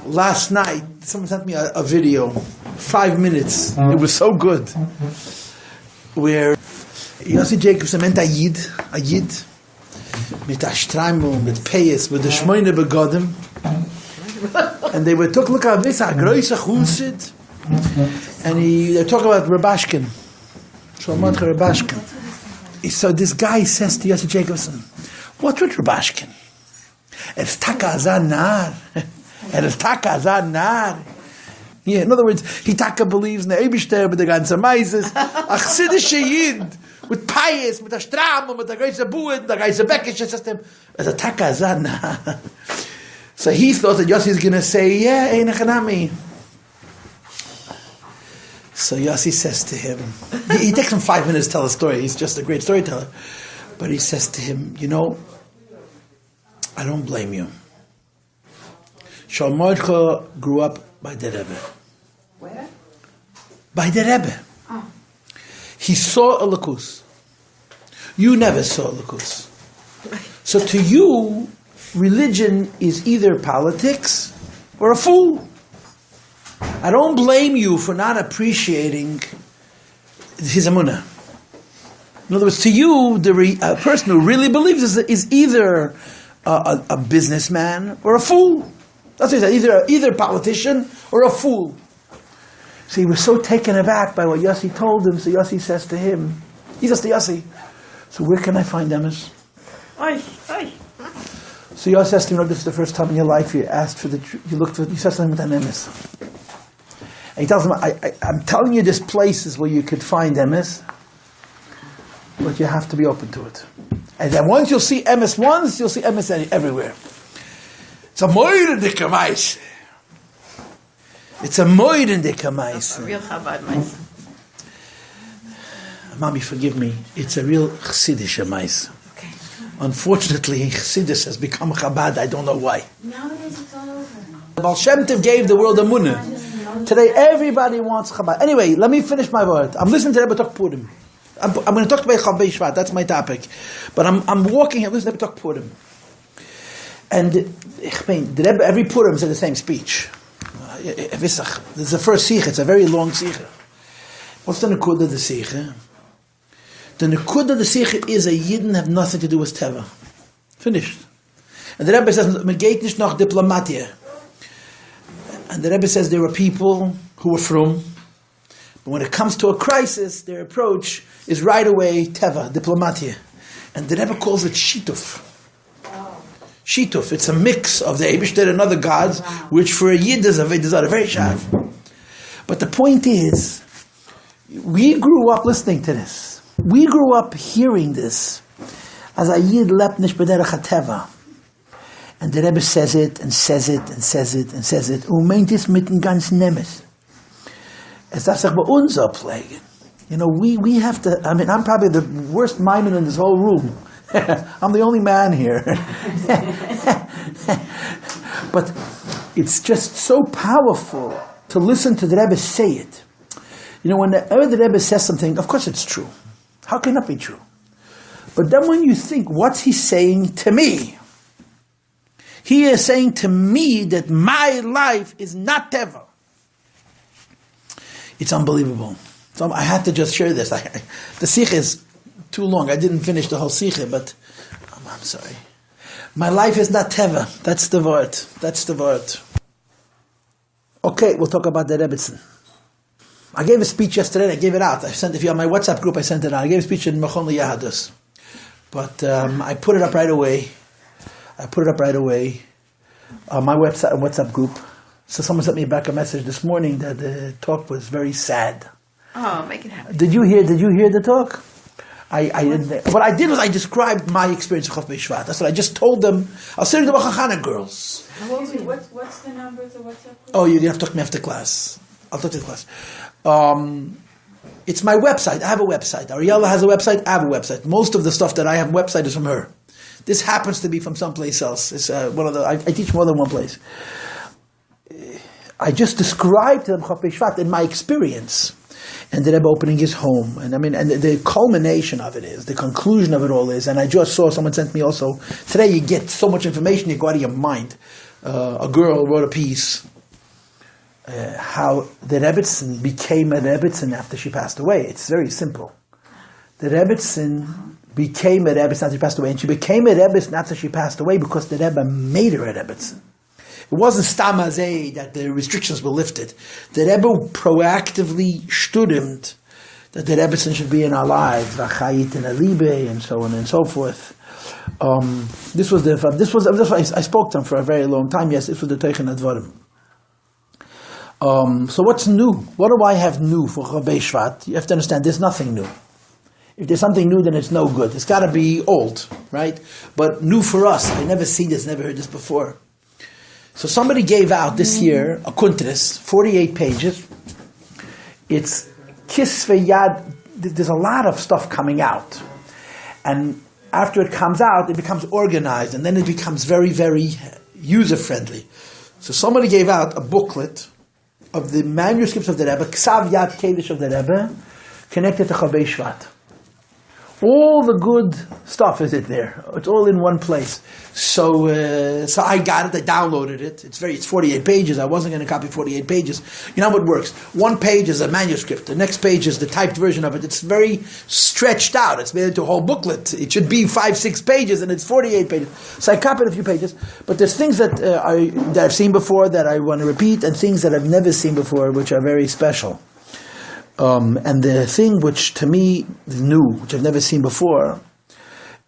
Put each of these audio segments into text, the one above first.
Last night, someone sent me a video, 5 minutes. It was so good. Where Yossi Jacobson meant a Yid, mit Ashtraimel, mit Peyes, with the Shmoyne Begodim. And they were talking, look at this, a groise Chusid. And they talk about Rebiztin. Shalom Rebiztin. So this guy says to Yossi Jacobson, what's with Rebiztin? It's taka azanar. It's taka azanar. Yeah, in other words, he taka believes in the Eibishter, but the ganze Meises. A chsidische Yid, with pious, with a stram, with a greise buet, the greise bekish system. It's a taka azanar. So he thought that Yossi is going to say, yeah, ein echanami. So Yossi says to him, he takes him 5 minutes to tell a story. He's just a great storyteller. But he says to him, you know, I don't blame you. Shalmodcha grew up by the Rebbe. Where? By the Rebbe. Oh. He saw a lakus. You never saw a lakus. So to you, religion is either politics or a fool. I don't blame you for not appreciating his emunah. In other words, to you, a person who really believes is either a businessman or a fool. That's what he said, either a politician or a fool. So he was so taken aback by what Yossi told him, so Yossi says to him, he says to Yossi, so where can I find emes? So Yossi says to him, this is the first time in your life you asked for you said something with an emes. And he tells him, I'm telling you this place is where you could find emes, but you have to be open to it. And then once you'll see emes once, you'll see emes everywhere. It's a moirendike meise. It's a moirendike meise. A real Chabad meise. Mommy, forgive me. It's a real chassidische meise. Okay. Unfortunately, Chassidus has become Chabad. I don't know why. Nowadays it's all over. The Baal Shem Tov gave the world a munah. Today, everybody wants Chabad. Anyway, let me finish my word. I'm listening to Rebbe talk Purim. I'm going to talk about Chav Shvat. That's my topic. But I'm walking here, listening to Rebbe talk Purim. And the Rebbe, every Purim said the same speech. This is the first Sikha. It's a very long Sikha. What's the Nekuda of the Sikha? The Nekuda of the Sikha is a Yidden have nothing to do with Teva. Finished. And the Rebbe says, "Man geht nicht nach Diplomatie." And the Rebbe says there were people who were frum, but when it comes to a crisis, their approach is right away Teva, Diplomatie. And the Rebbe calls it Shituf. Shituf, it's a mix of the Eibishter and other gods, which for a Yid is a very sharp. But the point is, we grew up listening to this. We grew up hearing this as a Yid lebt nicht b'derech HaTeva. And the Rebbe says it, and says it, and says it, and says it. Meint es mit dem ganzen Nemes. Es darf sich bei uns abpflegen. You know, we have to, I mean, I'm probably the worst miming in this whole room. I'm the only man here. But it's just so powerful to listen to the Rebbe say it. You know, whenever the Rebbe says something, of course it's true. How can that be true? But then when you think, what's he saying to me? He is saying to me that my life is not Teva. It's unbelievable. So I had to just share this. The Sikha is too long. I didn't finish the whole Sikha, but I'm sorry. My life is not Teva. That's the word. That's the word. Okay, we'll talk about the Rebbiztin. I gave a speech yesterday. I gave it out. If you're on my WhatsApp group, I sent it out. I gave a speech in Mechon Yahadus. But I put it up right away. On my website and WhatsApp group. So someone sent me back a message this morning that the talk was very sad. Oh, make it happen. Did you hear the talk? I didn't. What I did was I described my experience of Chav Shvat. That's what I just told them. I was saying to the Bachachana girls. What's the number of the WhatsApp group? Oh, you have to talk to me after class. I'll talk to the class. It's my website. I have a website. Ariella has a website. I have a website. Most of the stuff that I have website is from her. This happens to be from someplace else. It's I teach more than one place. I just described to them Chav Shvat in my experience. And the Rebbe opening his home. And the culmination of it is, the conclusion of it all is, and I just saw someone sent me also, today you get so much information, you go out of your mind. a girl wrote a piece, how the Rebbiztin became a Rebbiztin after she passed away. It's very simple. The Rebbiztin became a Rebbiztin after she passed away, and she became a Rebbiztin after she passed away because the Rebbe made her a Rebbiztin. It wasn't stam hazeh that the restrictions were lifted. The Rebbe proactively studied that the Rebbiztin should be in our lives, v'chayit and alibe, and so on and so forth. This was I spoke to him for a very long time. Yes, this was the Teichen Advarim. So what's new? What do I have new for Chabei Shvat? You have to understand, there's nothing new. If there's something new, then it's no good. It's got to be old, right? But new for us. I never seen this, never heard this before. So somebody gave out this year a kuntris, 48 pages. It's kisve yad. There's a lot of stuff coming out, and after it comes out, it becomes organized, and then it becomes very, very user-friendly. So somebody gave out a booklet of the manuscripts of the Rebbe, Ksav Yad Kedesh of the Rebbe, connected to Chabei Shvat. All the good stuff is there. It's all in one place. So I got it. I downloaded it. It's 48 pages. I wasn't going to copy 48 pages. You know how it works. One page is a manuscript. The next page is the typed version of it. It's very stretched out. It's made into a whole booklet. It should be 5-6 pages, and it's 48 pages. So I copied a few pages. But there's things that I've seen before that I want to repeat, and things that I've never seen before, which are very special. And the thing which to me is new, which I've never seen before,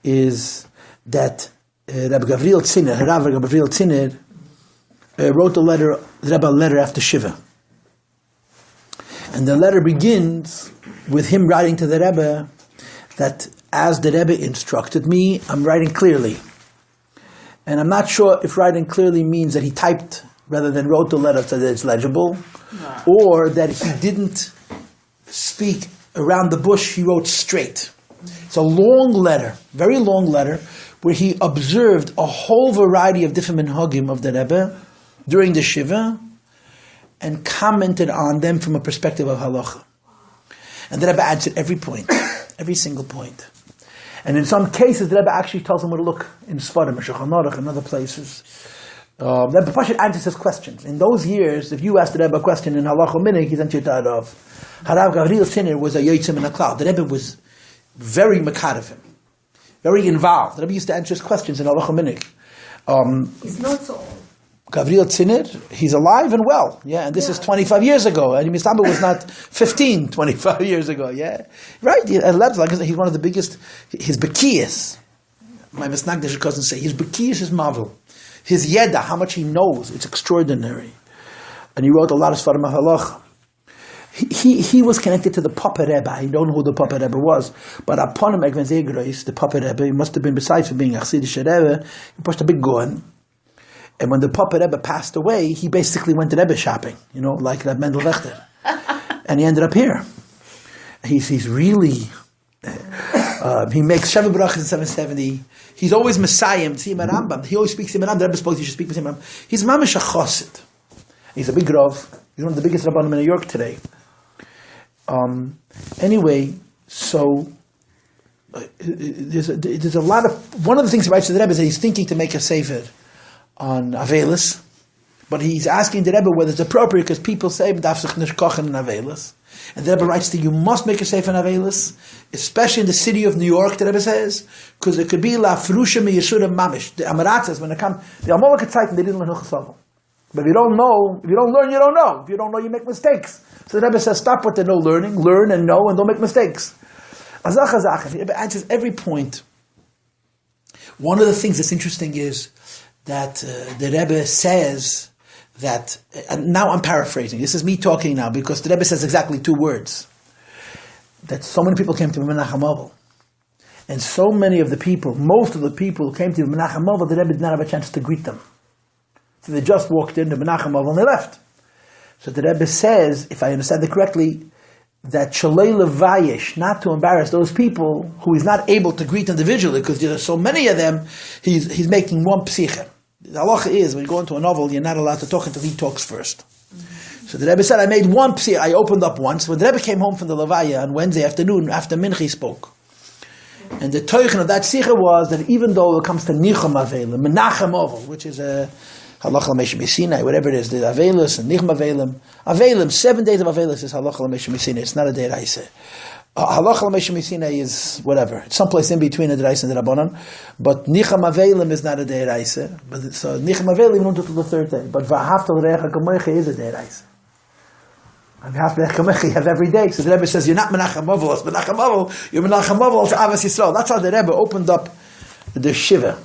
is that Rav Gavriel Tziner wrote the Rebbe a letter after Shiva. And the letter begins with him writing to the Rebbe that as the Rebbe instructed me, I'm writing clearly. And I'm not sure if writing clearly means that he typed rather than wrote the letter so that it's legible, or that he didn't speak around the bush, he wrote straight. It's a long letter, very long letter, where he observed a whole variety of different minhagim of the Rebbe during the Shiva and commented on them from a perspective of halacha. And the Rebbe answered every point, every single point. And in some cases, the Rebbe actually tells him where to look in Sfarim, Shulchan Aruch, and other places. The Rebbe Pashut answers his questions. In those years, if you asked the Rebbe a question in halacha minig, he's answered out of. Harav Gavriel Tziner was a yotzim in a cloud. The Rebbe was very makad of him, very involved. The Rebbe used to answer his questions in halacha minig. He's not so old. Gavriel Tziner, he's alive and well. Yeah, and this is 25 years ago. And Mistamba was not 25 years ago. Yeah, right. He's one of the biggest. His bekiyas. My Misnagdish cousin say his bekiyas is marvel. His yeda, how much he knows, it's extraordinary. And he wrote a lot of Sfarim HaHalacha. He was connected to the Papa Rebbe. I don't know who the Papa Rebbe was, but upon him, the Papa Rebbe, he must have been, besides for being a Chassidish Rebbe, he pushed a big gun. And when the Papa Rebbe passed away, he basically went to Rebbe shopping, like Reb Mendel Wechter. And he ended up here. He's really, he makes Sheva Brachos in 770. He's always Messiah, Tzima Rambam. He always speaks to Rambam. The Rebbe spoke, he should speak with him. He's Mamish a Chassid. He's a big Rav. He's one of the biggest Rabbanim in New York today. Anyway, so there's a lot of, one of the things he writes to the Rebbe is that he's thinking to make a sefer on Avelis, but he's asking the Rebbe whether it's appropriate because people say Daf sich nicht kochen in Avelis. And the Rebbe writes that you must make a sefer on Avelis, especially in the city of New York, the Rebbe says, because it could be la frusha mi yeshura mamish. The Amaratzes, when they come, the Amalek Zeiten, they didn't learn Hilchos. But if you don't know, if you don't learn, you don't know. If you don't know, you make mistakes. So the Rebbe says, stop with the no learning, learn and know, and don't make mistakes. The Rebbe answers every point. One of the things that's interesting is that the Rebbe says that, and now I'm paraphrasing, this is me talking now, because the Rebbe says exactly 2 words, that so many people came to Menachem Avil. And so many of the people, most of the people who came to Menachem Avil, the Rebbe did not have a chance to greet them. So they just walked into Menachem Avil and they left. So the Rebbe says, if I understand it correctly, that Shalei Levayesh, not to embarrass those people who he's not able to greet individually, because there are so many of them, he's making one psiche. The halacha is, when you go into a novel, you're not allowed to talk until he talks first. Mm-hmm. So the Rebbe said, I made one psiche, I opened up once. When the Rebbe came home from the Levaya on Wednesday afternoon, after Mincha he spoke. And the teichen of that psiche was that even though it comes to Nicham Avel, Menachem Avil, which is a Halacha l'Moshe Sinai, whatever it is, the Avelis and Nichma Avelim. Avelim, 7 days of Avelis is Halacha l'Moshe Sinai. It's not a Deiraisa. Halacha l'Moshe Sinai is whatever. It's someplace in between a Deiraisa and the Rabbanon. But Nichma Avelim is not a Deiraisa. But so Nichma Avelim we don't do till the 3rd day. But V'ahavta l'recha kamocha is a Deiraisa. And V'ahavta l'recha kamocha you have every day. So the Rebbe says you're not Menachem Avol, it's Menachem Avol. You're Menachem Avol to Avos Yisrael. That's how the Rebbe opened up the Shiva.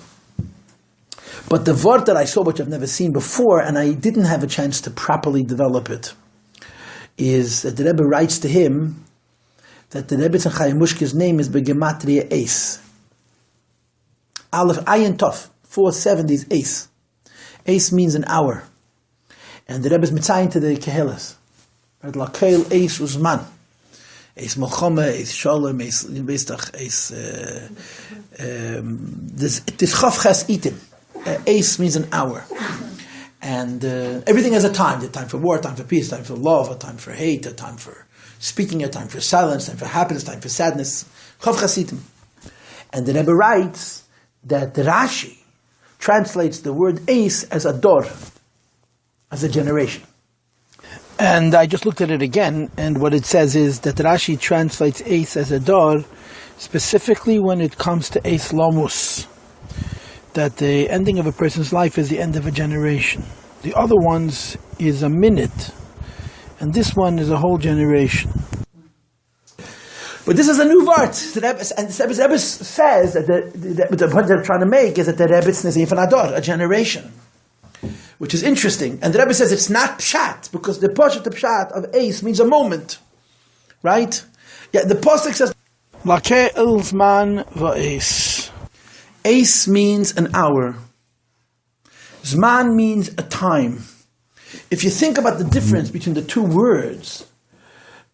But the word that I saw, which I've never seen before, and I didn't have a chance to properly develop it, is that the Rebbe writes to him that the Rebbiztin Chaya Muska's name is גימטריא Ace. Aleph Ayin Tov, 470 is Ace. Ace means an hour. And the Rebbe is mitzayin to the Kehelas. Lakel Ace Uzman. Ace Melchama, Ace Shalom, Ace Bestach, Ace... This Chav Ches Itim. Ace means an hour. And everything has a time. A time for war, a time for peace, a time for love, a time for hate, a time for speaking, a time for silence, a time for happiness, a time for sadness. Chav Chasitim. And the Rebbe writes that Rashi translates the word ace as a dor, as a generation. And I just looked at it again, and what it says is that Rashi translates ace as a dor, specifically when it comes to ace lamus, that the ending of a person's life is the end of a generation. The other ones is a minute, and this one is a whole generation. But this is a new word. And the Rebbe says that the point they're trying to make is that the Rebbiztin is even a generation, which is interesting. And the Rebbe says it's not pshat, because the pshat of ace means a moment, right? Yeah, the pasuk says Lake'el zman va'ace. Ace means an hour. Zman means a time. If you think about the difference between the two words,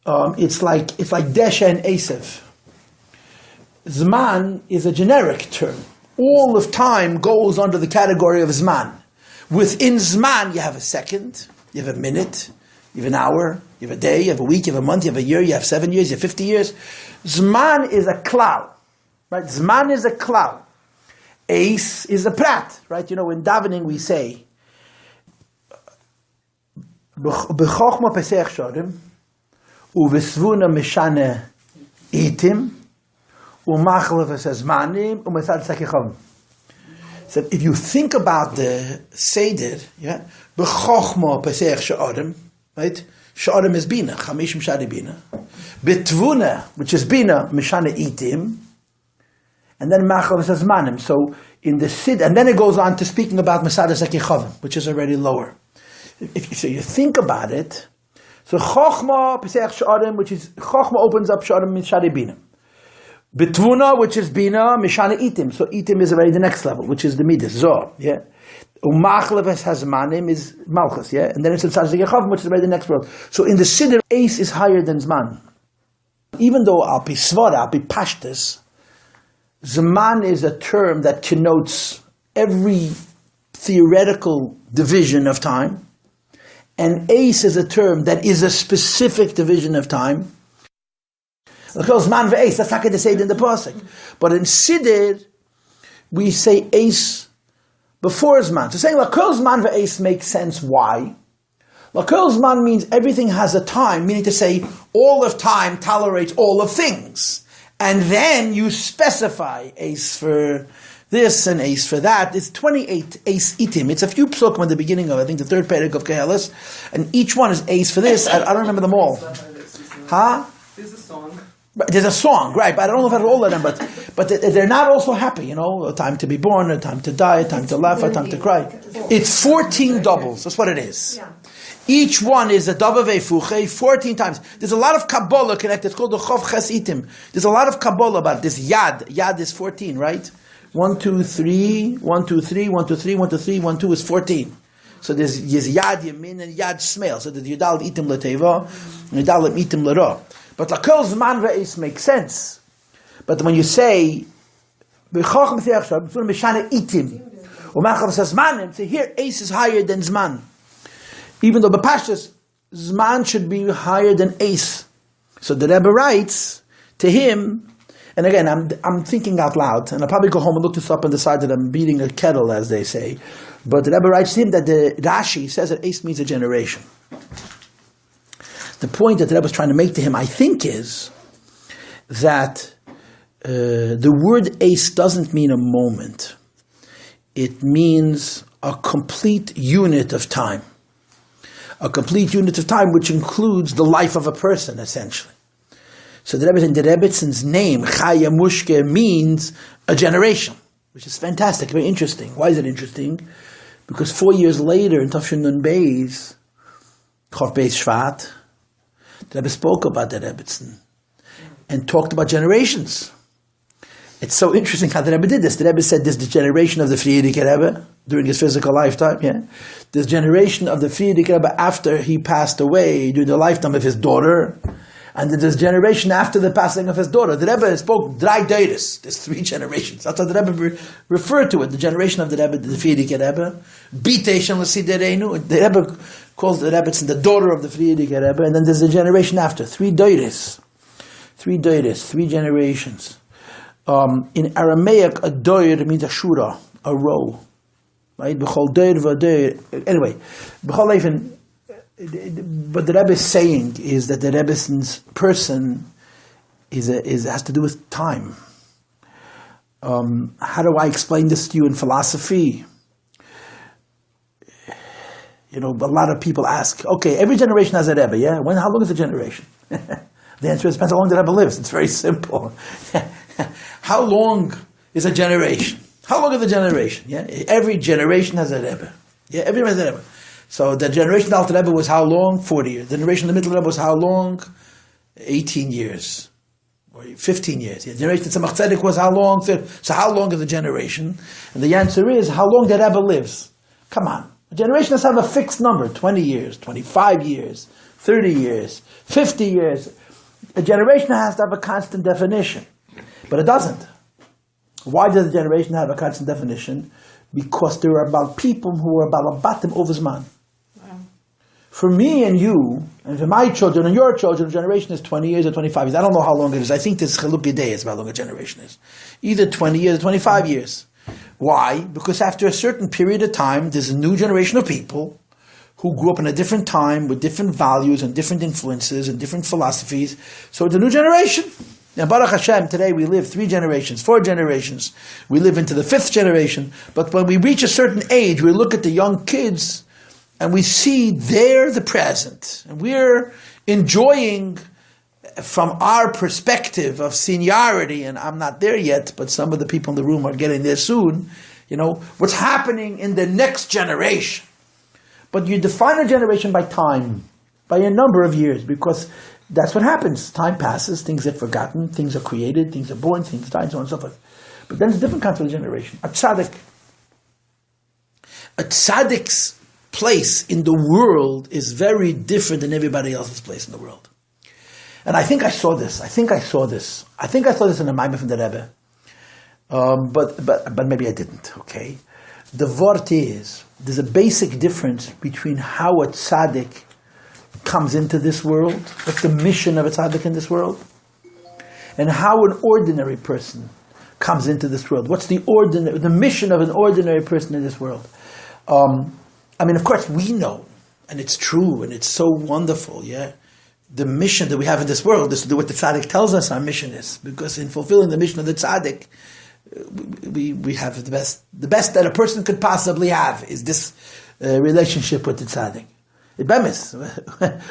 it's like Desha and Esav. Zman is a generic term. All of time goes under the category of Zman. Within Zman, you have a second, you have a minute, you have an hour, you have a day, you have a week, you have a month, you have a year, you have 7 years, you have 50 years. Zman is a klal, right? Zman is a klal. Ace is a prat, right? You know, in davening we say, B'chochma pesech shodim, u'v'svuna mishane itim, u'machlav esazmanim, u'mesad sakechom. So if you think about the Seder, yeah, B'chochma pesech shodim, right? Shodim is bina, chamishim shari bina. B'tvuna, which is bina, mishane itim, and then Machal says Manim. So in the Sid, and then it goes on to speaking about Masada Sakichavim, which is already lower. So you think about it, so Chochma Pesach Sh'arim, which is Chochma opens up Sh'arim Mishari Bina. Betvuna, which is Bina, Mishana Itim. So Itim is already the next level, which is the Midas, Zohar, yeah. Umachlev has Manim is Malchus, yeah. And then it's Masada Sakichavim, which is already the next world. So in the Siddur, Ace is higher than Zman. Even though Al Pi Svara, Al Pi Pashtas, Zman is a term that connotes every theoretical division of time, and ace is a term that is a specific division of time. Zman ve'ace, that's not going to say it in the pasuk. But in Siddur, we say ace before Zman. So saying Lakol Zman ve'ace makes sense. Why? Lakol Zman means everything has a time, meaning to say all of time tolerates all of things. And then you specify ace for this and ace for that. It's 28 ace itim. It's a few psukim at the beginning of, I think, the 3rd perek of Kehelas. And each one is ace for this. I don't remember them all. Huh? There's a song. There's a song, right? But I don't know if I have all of them. But they're not also happy, you know. A time to be born, a time to die, a time to laugh, a time to cry. It's 14 doubles. That's what it is. Yeah. Each one is a dava ve'fuche 14 times. There's a lot of Kabbalah connected. It's called the Chav Ches Itim. There's a lot of Kabbalah about this Yad. Yad is 14, right? 1, 2, 3, 1, 2, 3, 1, 2, 3, 1, 2, 3, 1, 2 is 14. So there's Yad Yamin and Yad Shmeil. So there's Yudal Itim L'Teva and Yudal Itim L'Ra. But Lakol Zman Ve'es makes sense. But when you say B'choch M'Teach Shab, Mishane Itim, U'machal says Zmanim, so here Ace is higher than Zman. Even though B'Pashtas, Zman should be higher than Ace. So the Rebbe writes to him, and again, I'm thinking out loud, and I'll probably go home and look this up and decide that I'm beating a kettle, as they say. But the Rebbe writes to him that the Rashi says that Eis means a generation. The point that the Rebbe is trying to make to him, I think, is that the word Eis doesn't mean a moment. It means a complete unit of time. A complete unit of time which includes the life of a person, essentially. So the Rebbiztin's name, Chaya Muska, means a generation, which is fantastic, very interesting. Why is it interesting? Because 4 years later, in Tafshin Nun Beis, Chof Beis Shvat, the Rebbe spoke about the Rebbiztin and talked about generations. It's so interesting how the Rebbe did this. The Rebbe said this is the generation of the Friedrich Rebbe during his physical lifetime, This generation of the Friedrich Rebbe after he passed away during the lifetime of his daughter, and then this generation after the passing of his daughter. The Rebbe spoke drei Deires. There's 3 generations. That's how the Rebbe referred to it. The generation of the Rebbe, the Friedrich Rebbe. Biteish l'sidereinu. The Rebbe calls the Rebbiztin the daughter of the Friedrich Rebbe, and then there's the generation after. 3 Deires. 3 Deires. 3 generations. In Aramaic, a doir means a shura, a row, right? B'chol doir v'doir. Anyway, b'chol even. What the Rebbe is saying is that the Rebbiztin's person has to do with time. How do I explain this to you in philosophy? A lot of people ask, okay, every generation has a Rebbe, yeah? How long is a generation? The answer is, depends how long the Rebbe lives. It's very simple. How long is a generation? How long is a generation? Yeah, every generation has a Rebbe. Yeah, everyone has a Rebbe. So the generation of the Rebbe was how long? 40 years. The generation of the middle Rebbe was how long? 18 years. Or 15 years. The generation of Tzemach Tzedek was how long? So how long is the generation? And the answer is how long the Rebbe lives. Come on. A generation has to have a fixed number. 20 years, 25 years, 30 years, 50 years. A generation has to have a constant definition. But it doesn't. Why does a generation have a constant definition? Because there are about people who are balabatim over Zman. Wow. For me and you, and for my children and your children, a generation is 20 years or 25 years. I don't know how long it is. I think this Chalukei Day is how long a generation is. Either 20 years or 25 years. Why? Because after a certain period of time, there's a new generation of people who grew up in a different time with different values and different influences and different philosophies. So it's a new generation. Now, Baruch Hashem, today we live 3 generations, 4 generations. We live into the 5th generation. But when we reach a certain age, we look at the young kids and we see they're the present. And we're enjoying, from our perspective of seniority, and I'm not there yet, but some of the people in the room are getting there soon, what's happening in the next generation. But you define a generation by time, by a number of years, because that's what happens. Time passes, things get forgotten, things are created, things are born, things die, and so on and so forth. But then there's a different kind of generation. A tzaddik's place in the world is very different than everybody else's place in the world. And I think I saw this. I think I saw this in the Maimah from the Rebbe. But maybe I didn't, okay? The vort is, there's a basic difference between how a tzaddik comes into this world, what's the mission of a tzaddik in this world, and how an ordinary person comes into this world. What's the mission of an ordinary person in this world? Of course we know, and it's true, and it's so wonderful, yeah? The mission that we have in this world is to do what the tzaddik tells us our mission is, because in fulfilling the mission of the tzaddik, we have the best that a person could possibly have is this relationship with the tzaddik.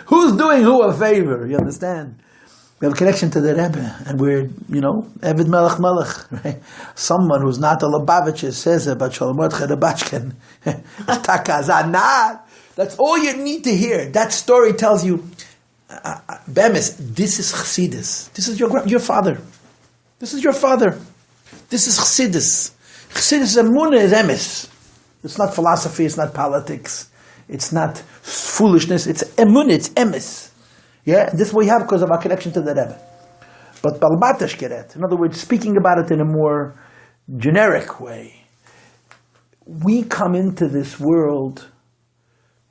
Who's doing who a favor? You understand? We have a connection to the Rebbe, and we're, Eved Melech Melech, right? Someone who's not a Lubavitcher says about Shalom Mordechai Rebachkin, that's all you need to hear. That story tells you, Bemis, this is Chassidus. This is your father. This is your father. This is Chassidus. Chassidus Emunah is emes. It's not philosophy, it's not politics, it's not foolishness, it's emunah, it's emes. Yeah, and this is what we have because of our connection to the Rebbe. But balbatash geret, in other words, speaking about it in a more generic way, we come into this world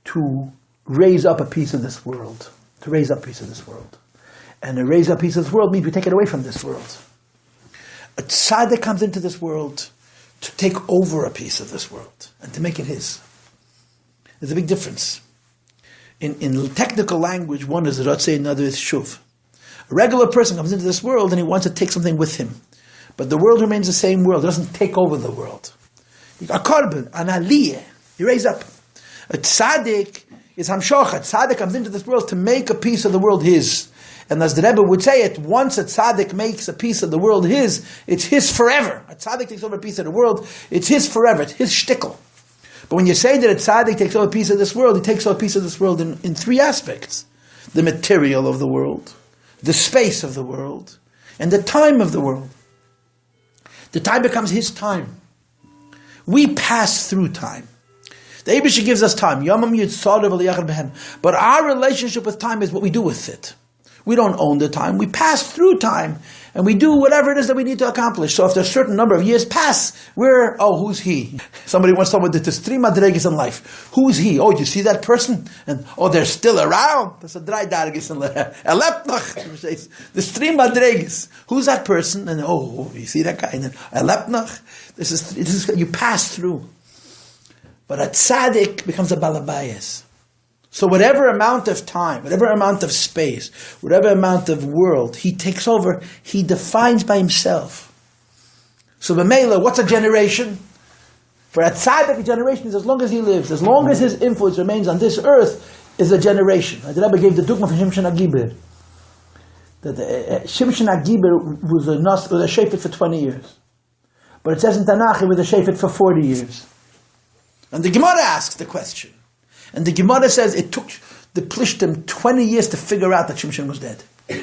to raise up a piece of this world. To raise up a piece of this world. And to raise up a piece of this world means we take it away from this world. A tzaddik comes into this world to take over a piece of this world and to make it his. There's a big difference. In technical language, one is Ratzeh, another is Shuv. A regular person comes into this world and he wants to take something with him. But the world remains the same world. It doesn't take over the world. A korban, an aliyah, you raise up. A tzaddik is hamshocha. A tzaddik comes into this world to make a piece of the world his. And as the Rebbe would say it, once a tzaddik makes a piece of the world his, it's his forever. A tzaddik takes over a piece of the world, it's his forever, it's his shtickle. But when you say that a tzaddik takes over a piece of this world, he takes over a piece of this world in three aspects. The material of the world, the space of the world, and the time of the world. The time becomes his time. We pass through time. The Eibusha gives us time. But our relationship with time is what we do with it. We don't own the time. We pass through time and we do whatever it is that we need to accomplish. So if there's a certain number of years pass, who's he? Somebody once told me that there's three madregas in life. Who's he? Oh, you see that person? And they're still around. There's a drei darges in life. There's three madregas. Who's that person? And you see that guy? And then this is you pass through. But a tzaddik becomes a balabayas. So whatever amount of time, whatever amount of space, whatever amount of world he takes over, he defines by himself. So b'meila, what's a generation? For a tzaddik, a generation is as long as he lives, as long as his influence remains on this earth, is a generation. The Rebbe gave the dugma for Shimshon HaGiber. That Shimshon HaGiber was a shefet for 20 years. But it says in Tanakh he was a shefet for 40 years. And the Gemara asks the question. And the Gemara says it took the Plishtim 20 years to figure out that Shimshon was dead. It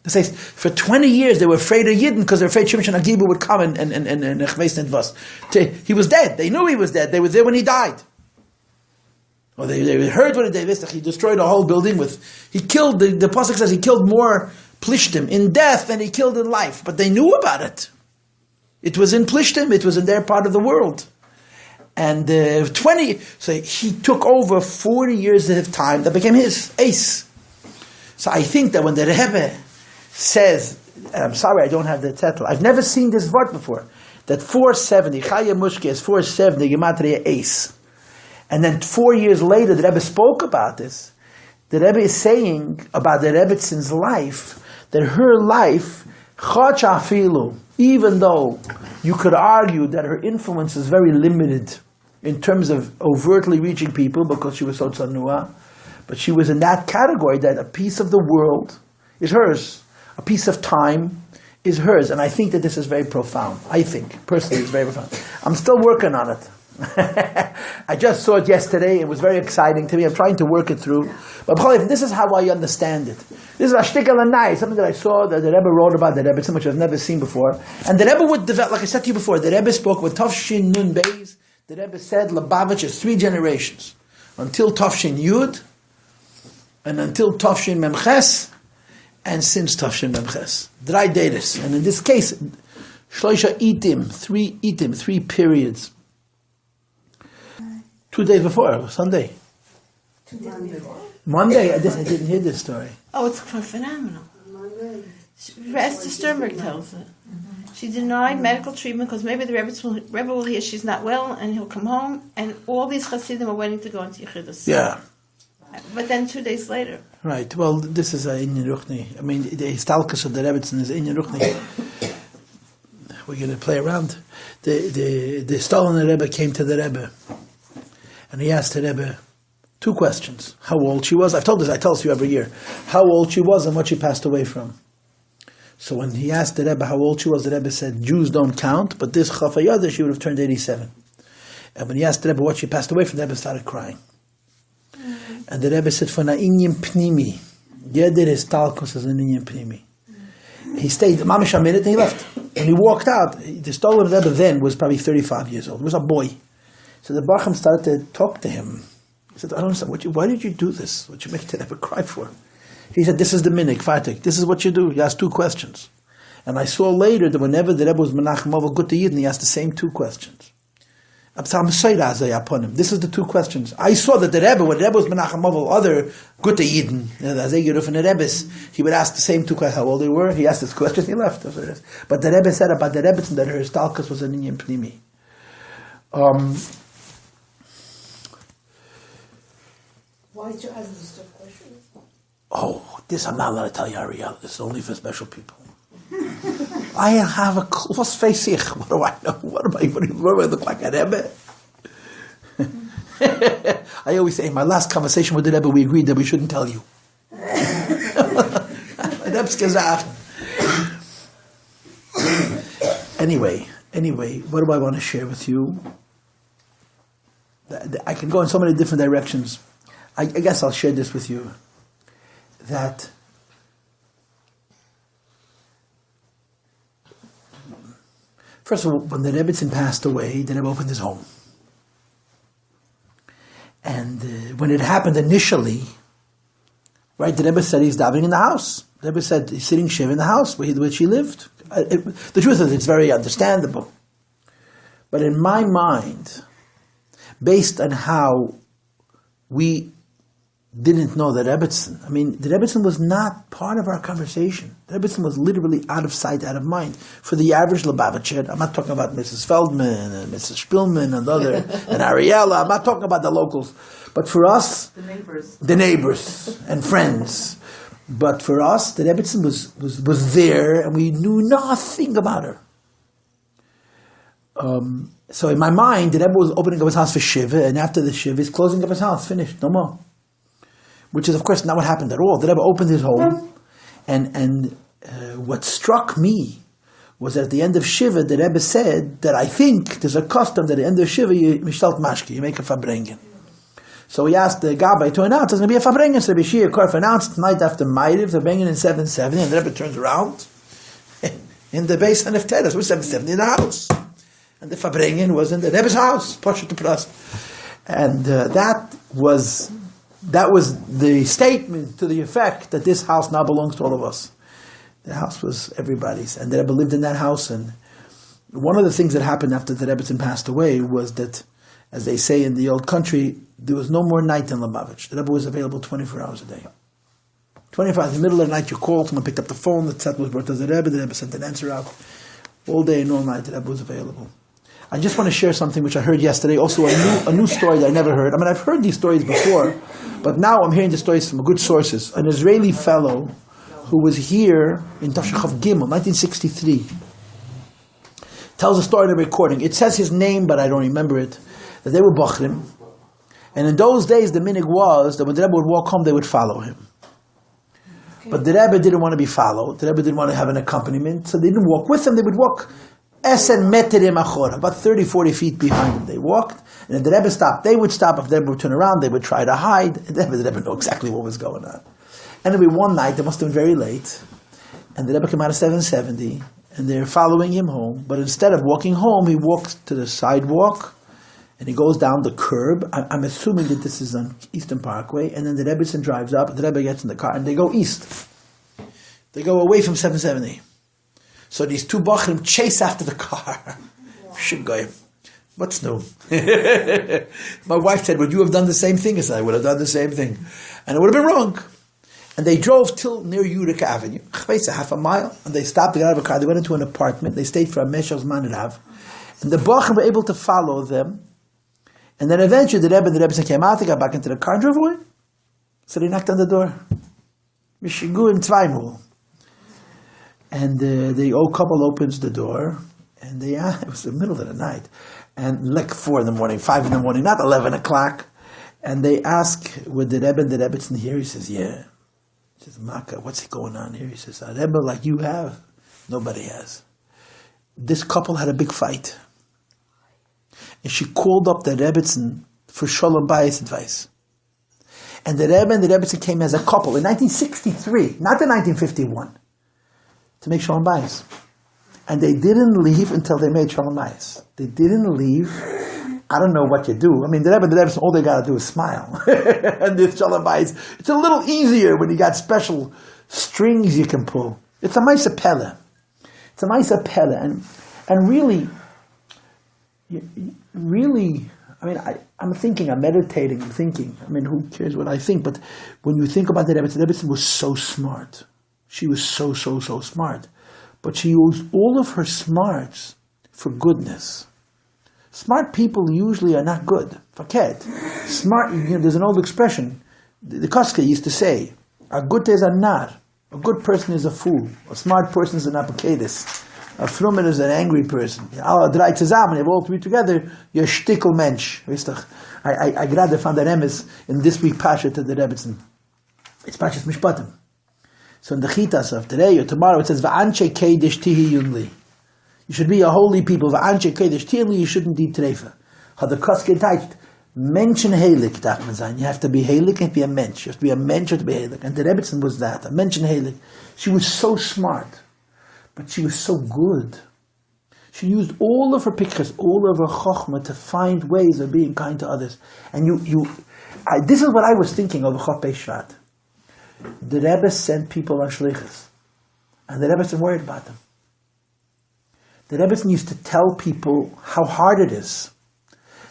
says for 20 years they were afraid of Yidden because they were afraid Shimshon HaGiber would come and he was dead. They knew he was dead. They were there when he died. Or they heard what he did. He destroyed a whole building he killed, the Pasuk says he killed more Plishtim in death than he killed in life. But they knew about it. It was in Plishtim. It was in their part of the world. And so he took over 40 years of time that became his ace. So I think that when the Rebbe says, and I'm sorry I don't have the title, I've never seen this word before, that 470, Chaya Muska is 470, Gimatria ace. And then 4 years later the Rebbe spoke about this. The Rebbe is saying about the Rebbiztin's life, that her life, Chachafilu, even though you could argue that her influence is very limited in terms of overtly reaching people because she was so tzanua, but she was in that category that a piece of the world is hers, a piece of time is hers, and I think that this is very profound. I think, personally, it's very profound. I'm still working on it. I just saw it yesterday. It was very exciting to me. I'm trying to work it through. But this is how I understand it. This is a shtickle and nice, something that I saw that the Rebbe wrote about the Rebbe, which I've never seen before. And the Rebbe would develop, like I said to you before, the Rebbe spoke with Tafshin Nun Beis. The Rebbe said Lubavitch is 3 generations. Until Tafshin Yud, and until Tafshin Memches, and since Tafshin Memches. Drei Dedes. And in this case, Shloisha Itim, 3 periods. 2 days before, Sunday. 2 days before? Monday, I didn't hear this story. Oh, it's phenomenal. Esther Sternberg tells it. She denied medical treatment because maybe the Rebbe will hear she's not well and he'll come home, and all these Hasidim are waiting to go into Yechidus. Yeah. But then 2 days later. Right, well, this is Inyan Ruchni. I mean, the Histalkus of the Rebbiztin is Inyan Ruchni. We're going to play around. The Stolen Rebbe came to the Rebbe. And he asked the Rebbe 2 questions. How old she was. I tell this to you every year. How old she was and what she passed away from. So when he asked the Rebbe how old she was, the Rebbe said, Jews don't count, but this Chafayada, she would have turned 87. And when he asked the Rebbe what she passed away from, the Rebbe started crying. And the Rebbe said, for na'inyan pnimi. Yeder is talkos as an inyan pnimi. He stayed, mamish a minute, and he left. When he walked out, the Stolen Rebbe then was probably 35 years old. He was a boy. So the Brachos started to talk to him. He said, I don't understand, why did you do this? What you make the Rebbe cry for? He said, this is the minik, Fatik. This is what you do. He asked 2 questions. And I saw later that whenever the Rebbe was Menachem Ovel Gut Yidden, he asked the same 2 questions. This is the 2 questions. I saw that the Rebbe, when the Rebbe was Menachem Ovel, other Gut Yidden, and the Rebbes, he would ask the same 2 questions. How old they were? He asked this question, he left. But the Rebbe said about the Rebbiztin that her stalkus was an inyan pnimi. Why did you ask this question? Oh, this I'm not allowed to tell you, Ariel. This is only for special people. I have a close face. What do I know? What do I look like, a Rebbe? I always say, in my last conversation with the Rebbe, we agreed that we shouldn't tell you. Anyway, what do I want to share with you? I can go in so many different directions. I guess I'll share this with you. That first of all, when the Rebbiztin passed away, the Rebbe opened his home. And when it happened initially, right, the Rebbe said he's davening in the house. The Rebbe said he's sitting shiva in the house where she lived. The truth is, it's very understandable. But in my mind, based on how we didn't know the Rebbiztin, the Rebbiztin was not part of our conversation. The Rebbiztin was literally out of sight, out of mind. For the average Lubavitcher, I'm not talking about Mrs. Feldman and Mrs. Spielman and and Ariella, I'm not talking about the locals. But for us, the neighbors and friends. But for us, the Rebbiztin was there, and we knew nothing about her. So in my mind, the Rebbe was opening up his house for Shiva, and after the Shiva, he's closing up his house, finished, no more. Which is, of course, not what happened at all. The Rebbe opened his home, and what struck me was that at the end of Shiva, the Rebbe said that I think there's a custom that at the end of Shiva, you mishtalt mashke, you make a fabrengen. So he asked the Gabbai to announce there's going to be a fabrengen. So Rebbe Shia Korf announced night after Ma'ariv, fabrengen in 770, and the Rebbe turns around in the base and of Teres, was 770 in the house. And the fabrengen was in the Rebbe's house, Pasha to Pras. And that was the statement to the effect that this house now belongs to all of us. The house was everybody's, and the Rebbe lived in that house. And one of the things that happened after the Rebbiztin passed away was that, as they say in the old country, there was no more night in Lubavitch. The Rebbe was available 24 hours a day. 24 hours in the middle of the night, you called, someone picked up the phone, the tzad was brought to the Rebbe sent an answer out. All day and all night, the Rebbe was available. I just want to share something which I heard yesterday, also a new story that I never heard. I've heard these stories before, but now I'm hearing the stories from good sources. An Israeli fellow who was here in Tafshachav Gimel, 1963, tells a story in a recording. It says his name, but I don't remember it, that they were Bachrim. And in those days, the minig was that when the Rebbe would walk home, they would follow him. Okay. But the Rebbe didn't want to be followed. The Rebbe didn't want to have an accompaniment, so they didn't walk with him. They would walk Esen meterim achora, about 30, 40 feet behind him. They walked, and if the Rebbe stopped, they would stop. If the Rebbe would turn around, they would try to hide. And the Rebbe didn't know exactly what was going on. Anyway, one night, it must have been very late, and the Rebbe came out of 770, and they're following him home. But instead of walking home, he walks to the sidewalk, and he goes down the curb. I'm assuming that this is on Eastern Parkway, and then the Rebbiztin drives up, the Rebbe gets in the car, and they go east. They go away from 770. So these two Bachrim chase after the car. Shiggoyim. What's new? My wife said, would you have done the same thing? I said, I would have done the same thing. And it would have been wrong. And they drove till near Utica Avenue. Half a mile. And they stopped, they got out of a car, they went into an apartment, they stayed for a Meshach Zman Rav. And the Bachrim were able to follow them. And then eventually the Rebbe and the Rebbe came out, they got back into the car and drove away. So they knocked on the door. Mishigu im Zweimul. And the old couple opens the door, and it was the middle of the night, and like 4 in the morning, 5 in the morning, not 11 o'clock. And they ask, with the Rebbe and the Rebbiztin here? He says, yeah. He says, Maka, what's going on here? He says, a Rebbe like you have, nobody has. This couple had a big fight. And she called up the Rebbiztin for Shalom Bayis advice. And the Rebbe and the Rebbiztin came as a couple in 1963, not in 1951. To make Shalom Bayis. And they didn't leave until they made Shalom Bayis. They didn't leave. I don't know what you do. The Rebbe and the Rebbe, all they got to do is smile. And this Shalom Bayis, it's a little easier when you got special strings you can pull. It's a Maisa Pele. It's a Maisa Pele. And really, I'm thinking, I'm meditating, I'm thinking. Who cares what I think? But when you think about the Rebbe was so smart. She was so smart. But she used all of her smarts for goodness. Smart people usually are not good. Forget. Smart, there's an old expression. The Koska used to say, a good is a nar. A good person is a fool. A smart person is an apokadis. A frummer is an angry person. Alle drei zusammen, if all three together, you're a shtickel mensch. I gerade found the Remes in this week Pasha to the Rebbiztin. It's Pasha's Mishpatim. So in the Chitas of today or tomorrow it says, V'anche kedish tihi yunli. You should be a holy people. V'anche kedish tihi yunli, you shouldn't eat treifa. Had the Koske teicht, Menschen heilig, darf man sein. You have to be heilig and be a mensch. You have to be a mensch to be heilig. And the Rebbiztin was that, a Menschen heilig. She was so smart. But she was so good. She used all of her pictures, all of her chokhmah to find ways of being kind to others. And this is what I was thinking of Chof Bei Shvat. The Rebbe sent people on shlichus, and the Rebbe worried about them. The Rebbe used to tell people how hard it is.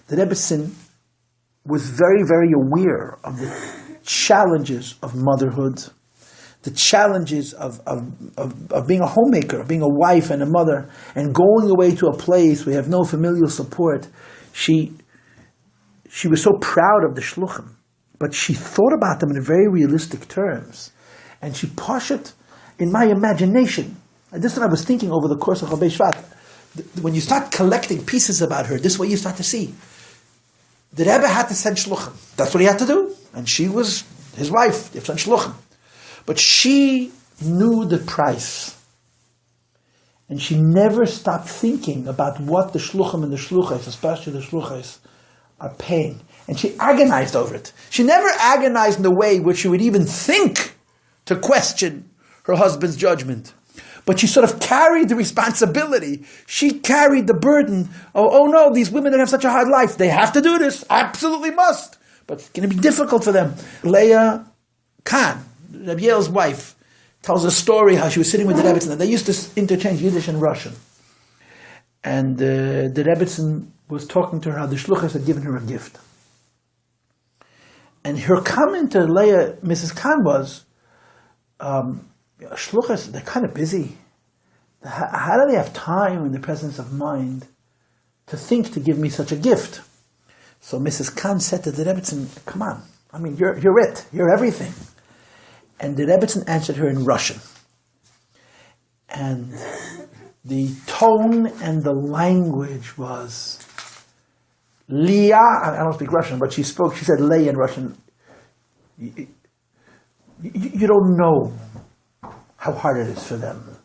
The Rebbe was very, very aware of the challenges of motherhood, the challenges of being a homemaker, of being a wife and a mother, and going away to a place where you have no familial support. She was so proud of the shluchim, but she thought about them in very realistic terms. And she poshet in my imagination. And this is what I was thinking over the course of Chof Bei Shvat. When you start collecting pieces about her, this is what you start to see. The Rebbe had to send shluchim. That's what he had to do. And she was his wife. He had to send shluchim. But she knew the price. And she never stopped thinking about what the shluchim and the shluchais, especially the shluchais, are paying. And she agonized over it. She never agonized in the way which she would even think to question her husband's judgment. But she sort of carried the responsibility. She carried the burden. Oh no, these women that have such a hard life, they have to do this. Absolutely must. But it's going to be difficult for them. Leah Khan, Rabbi Yale's wife, tells a story how she was sitting with the Rebbiztin, and they used to interchange Yiddish and Russian. And the Rebbiztin was talking to her how the shluchas had given her a gift. And her comment to Leah, Mrs. Khan, was, shluchas, they're kind of busy. How do they have time and the presence of mind to think to give me such a gift? So Mrs. Khan said to the Rebbiztin, come on, I mean, you're it, you're everything. And the Rebbiztin answered her in Russian. And the tone and the language was, Leah, I don't speak Russian, but she said Leah in Russian. You don't know how hard it is for them.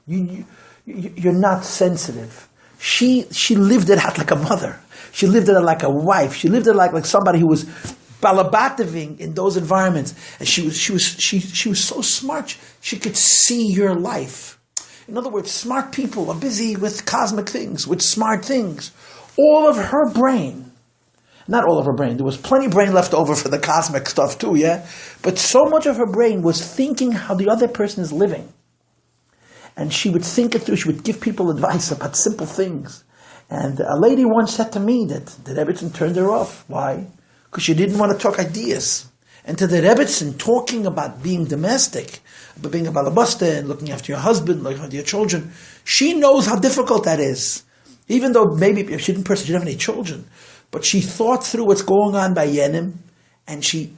You're not sensitive. She lived it out like a mother. She lived it out like a wife. She lived it like somebody who was balabatoving in those environments. And she was so smart. She could see your life. In other words, smart people are busy with cosmic things, with smart things. All of her brain, not all of her brain, there was plenty of brain left over for the cosmic stuff too, yeah? But so much of her brain was thinking how the other person is living. And she would think it through, she would give people advice about simple things. And a lady once said to me that the Rebbiztin turned her off. Why? Because she didn't want to talk ideas. And to the Rebbiztin, talking about being domestic, about being a balabasta and looking after your husband, looking after your children, she knows how difficult that is. Even though maybe if she didn't have any children. But she thought through what's going on by Yenim, and she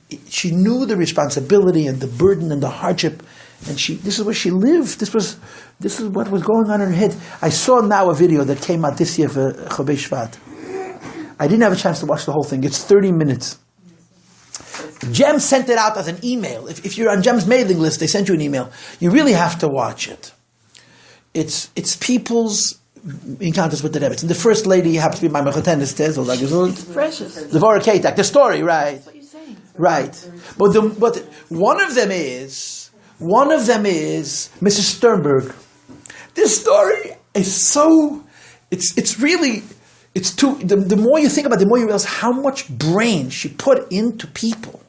knew the responsibility and the burden and the hardship, and this is where she lived. This is what was going on in her head. I saw now a video that came out this year for Chof Bei Shvat. I didn't have a chance to watch the whole thing. It's 30 minutes. Jem sent it out as an email. If you're on Jem's mailing list, they sent you an email. You really have to watch it. It's people's encounters with the Rebbe. And the first lady happens to be my mechotenis Tezel. Precious. The Vora Ketak, the story, right? That's what you're saying. Right. But one of them is Mrs. Sternberg. This story is so, it's really, it's too, the more you think about it, the more you realize how much brain she put into people.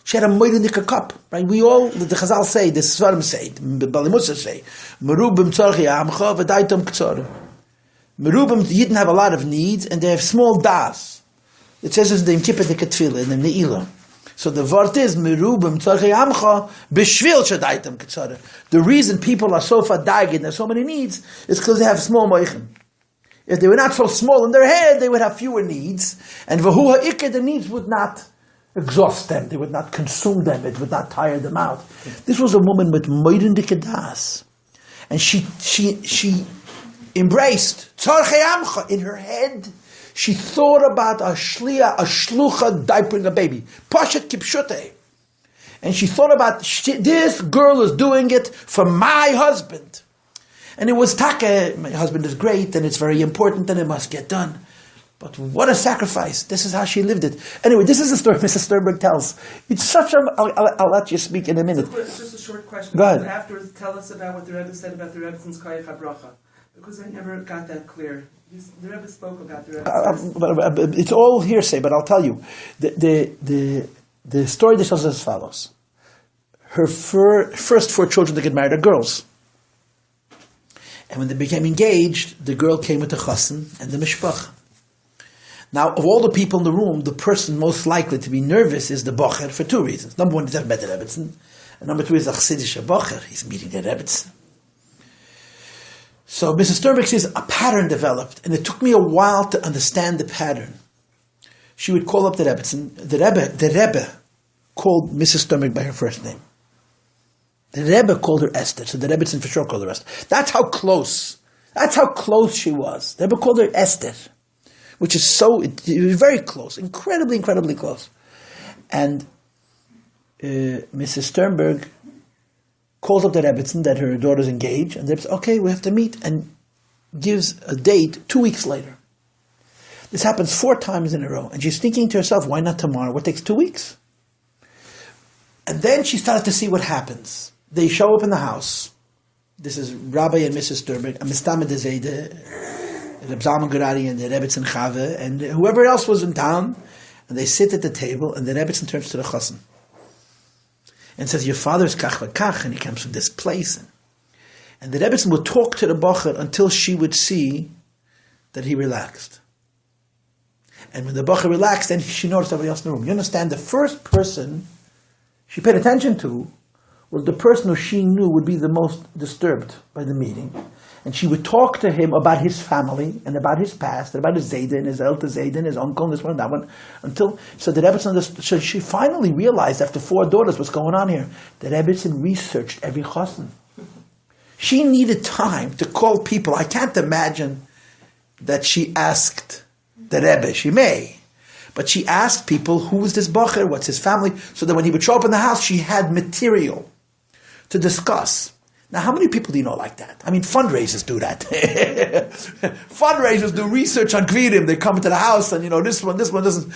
She had a moidenika cup, right? We all, the Chazal say, the Svarim say, the Balimusa say, Merubim tzarchi amcha v'daitam k'tzara. Merubim, Yidden have a lot of needs, and they have small das. It says in the Kippur de Ketfila, in the Ne'ilah. So the word is, Merubim tzarchi amcha b'shvil shadaitam k'tzara. The reason people are so fadagged and there's so many needs is because they have small moichim. If they were not so small in their head, they would have fewer needs. And v'hu ha'ikar, the needs would not exhaust them. They would not consume them. It would not tire them out. This was a woman with moiden dikedas. And she embraced tzarchei amcha in her head. She thought about a shlucha diapering a baby. Pashat kipshute. And she thought about, this girl is doing it for my husband. And it was taka, my husband is great, and it's very important, and it must get done. But what a sacrifice. This is how she lived it. Anyway, this is the story Mrs. Sternberg tells. It's such a... I'll let you speak in a minute. Just a short question. Go ahead. Afterwards, tell us about what the Rebbe said about the Rebbiztin's Chaya Bracha. Because I never got that clear. The Rebbe spoke about the Rebbe. It's all hearsay, but I'll tell you. The story that tells us as follows. Her first 4 children to get married are girls. And when they became engaged, the girl came with the chassan and the mishpach. Now, of all the people in the room, the person most likely to be nervous is the bocher for 2 reasons. Number 1, he's met the Rebbiztin. And number 2 is a chassidish bocher. He's meeting the Rebbiztin. So Mrs. Sternberg says a pattern developed, and it took me a while to understand the pattern. She would call up the Rebbiztin. The Rebbe called Mrs. Sternberg by her first name. The Rebbe called her Esther, so the Rebbiztin for sure called her Esther. That's how close she was. The Rebbe called her Esther, which is it was very close, incredibly close. And Mrs. Sternberg calls up the Rebbiztin that her daughter's engaged, and the Rebbe says, okay, we have to meet, and gives a date 2 weeks later. This happens 4 times in a row, and she's thinking to herself, why not tomorrow? What takes 2 weeks? And then she started to see what happens. They show up in the house. This is Rabbi and Mrs. Sternberg, and Mistama de Zayde, Reb Zalman Gurari and the Rebbiztin Chava, and whoever else was in town, and they sit at the table, and the Rebbiztin turns to the chassan and says, your father is kach v'kach, and he comes from this place. And the Rebbiztin would talk to the bocher until she would see that he relaxed. And when the bocher relaxed, then she noticed everybody else in the room. You understand, the first person she paid attention to was the person who she knew would be the most disturbed by the meeting. And she would talk to him about his family, and about his past, and about his Zayda, and his elder Zayda, and his uncle, and this one and that one, so the Rebbiztin understood. So she finally realized, after 4 daughters, what's going on here. The Rebbiztin researched every chassan. She needed time to call people. I can't imagine that she asked the Rebbe. She may. But she asked people, who is this bocher, what's his family, so that when he would show up in the house, she had material to discuss. Now, how many people do you know like that? I mean, fundraisers do that. Fundraisers do research on Kvirim. They come into the house and, this one doesn't.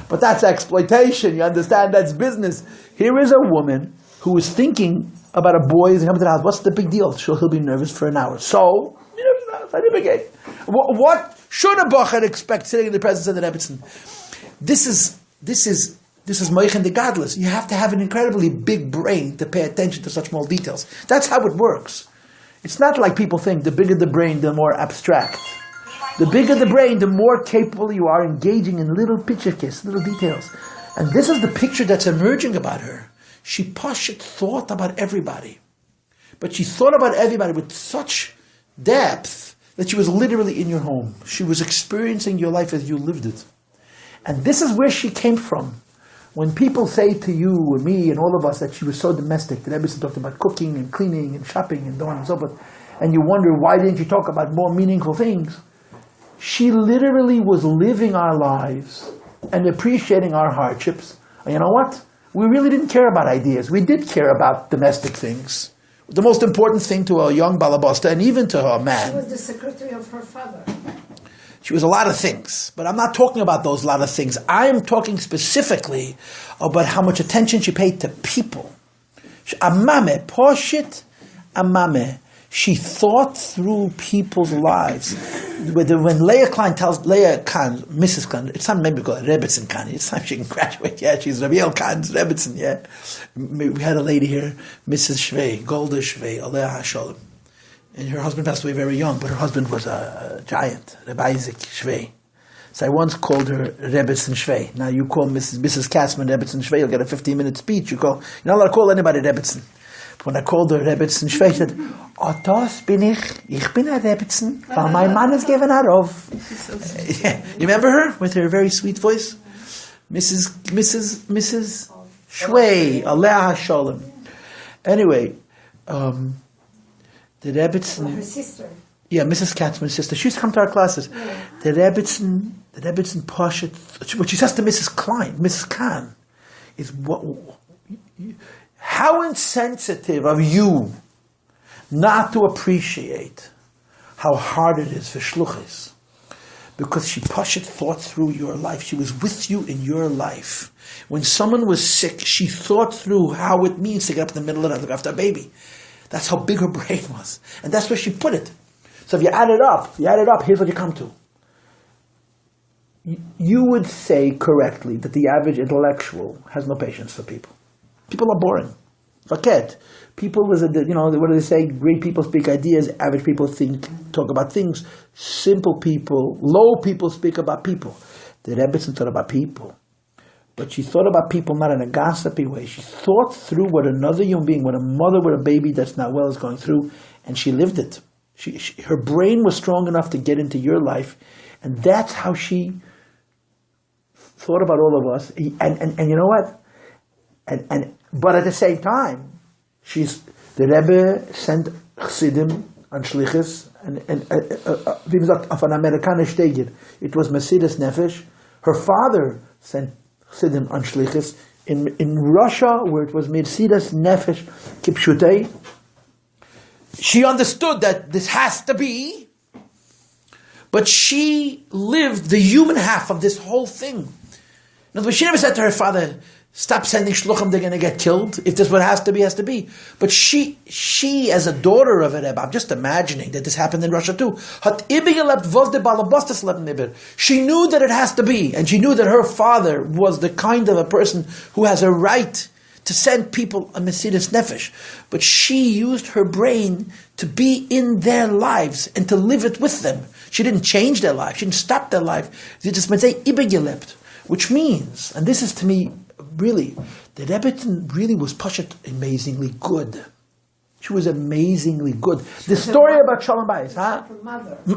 But that's exploitation, you understand? That's business. Here is a woman who is thinking about a boy who's coming to the house. What's the big deal? He'll be nervous for an hour. So, what should a bocher expect sitting in the presence of the Rebbiztin? This is Moichen the Godless. You have to have an incredibly big brain to pay attention to such small details. That's how it works. It's not like people think the bigger the brain, the more abstract. The bigger the brain, the more capable you are engaging in little picturkes, little details. And this is the picture that's emerging about her. She thought about everybody. But she thought about everybody with such depth that she was literally in your home. She was experiencing your life as you lived it. And this is where she came from. When people say to you and me and all of us that she was so domestic, that Rebbiztin talked about cooking and cleaning and shopping and so on and so forth, and you wonder, why didn't you talk about more meaningful things? She literally was living our lives and appreciating our hardships. And you know what? We really didn't care about ideas. We did care about domestic things. The most important thing to a young balabasta, and even to a man. She was the secretary of her father. She was a lot of things, but I'm not talking about those lot of things. I'm talking specifically about how much attention she paid to people. Amame, poshit, amame. She thought through people's lives. When Leah Khan, Mrs. Khan, it's not maybe called Rebbiztin Khan. It's time she can graduate. Yeah, she's Rabiel Khan's Rebbiztin. Yeah, we had a lady here, Mrs. Shvei, Golda Shvei, Aleh HaSholem. And her husband passed away very young, but her husband was a giant, Rebbe Isaac Shvei. So I once called her Rebbiztin Shvei. Now you call Mrs. Katzman Rebbiztin Shvei, you'll get a 15-minute speech. You're not allowed to call anybody Rebbiztin. when I called her Rebbiztin, she said, "Oh, das bin ich bin a Rebbiztin, weil my man is given her of." Yeah. You remember her with her very sweet voice, Mrs. Shway, Aleh Shalom. Anyway, the Rebbiztin. Her sister. Yeah, Mrs. Katzman's sister. She used to come to our classes. Yeah. The Rebbiztin Pasha, what she says to Mrs. Klein, Mrs. Khan, is how insensitive of you not to appreciate how hard it is for shluchis. Because she Pasha thought through your life. She was with you in your life. When someone was sick, she thought through how it means to get up in the middle of the night and look after a baby. That's how big her brain was. And that's where she put it. So if you add it up, here's what you come to. You would say correctly that the average intellectual has no patience for people. People are boring. Forget. People, what do they say? Great people speak ideas, average people talk about things. Simple people, low people speak about people. The Rebbiztin thought about people. But she thought about people not in a gossipy way. She thought through what another human being, what a mother with a baby that's not well is going through, and she lived it. Her brain was strong enough to get into your life, and that's how she thought about all of us. And you know what? But at the same time, the Rebbe sent Chassidim on Shlichus, and wie gesagt, auf an amerikanische Stege. It was Mesidas Nefesh. Her father sent Chassidim on Shlichus. In Russia, where it was Mesidas Nefesh Kipshutei, she understood that this has to be, but she lived the human half of this whole thing. In other words, she never said to her father, "Stop sending shluchim, they're going to get killed. If this what has to be, has to be." But she as a daughter of a Rebbe, I'm just imagining that this happened in Russia too. She knew that it has to be, and she knew that her father was the kind of a person who has a right to send people a Mesidas Nefesh. But she used her brain to be in their lives and to live it with them. She didn't change their life. She didn't stop their life. She just might say ibegelebt, which means, and this is to me really, the Rebbiztin really was Pashat amazingly good. She was amazingly good. The story about Shalom Bayis,